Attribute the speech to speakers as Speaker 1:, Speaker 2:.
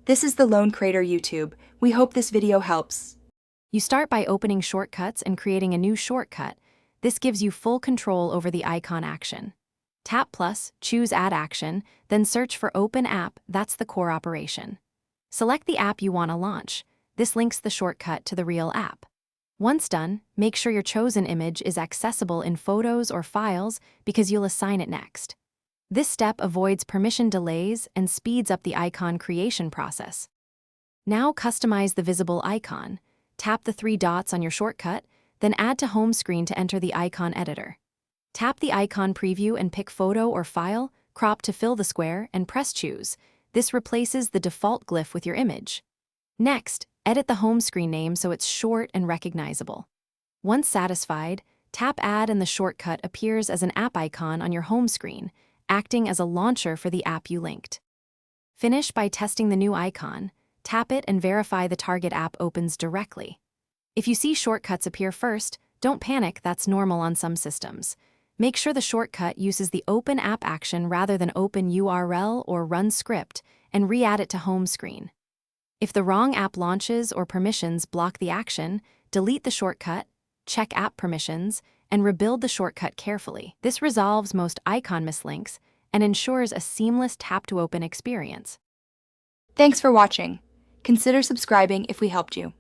Speaker 1: This is the Lone Creator YouTube. We hope this video helps.
Speaker 2: You start by opening Shortcuts and creating a new shortcut. This gives you full control over the icon action. Tap plus, choose Add Action, then search for Open App. That's the core operation. Select the app you want to launch. This links the shortcut to the real app. Once done, make sure your chosen image is accessible in Photos or Files because you'll assign it next. This step avoids permission delays and speeds up the icon creation process. Now customize the visible icon. Tap the 3 dots on your shortcut, then add to home screen to enter the icon editor. Tap the icon preview and pick Photo or File, crop to fill the square, and press Choose. This replaces the default glyph with your image. Next, edit the home screen name so it's short and recognizable. Once satisfied, tap Add and the shortcut appears as an app icon on your home screen, acting as a launcher for the app you linked. Finish by testing the new icon. Tap it and verify the target app opens directly. If you see shortcuts appear first, don't panic, that's normal on some systems. Make sure the shortcut uses the Open App action rather than Open URL or Run Script, and re-add it to home screen. If the wrong app launches or permissions block the action, delete the shortcut, check app permissions, and rebuild the shortcut carefully. This resolves most icon mislinks and ensures a seamless tap-to-open experience.
Speaker 1: Thanks for watching. Consider subscribing if we helped you.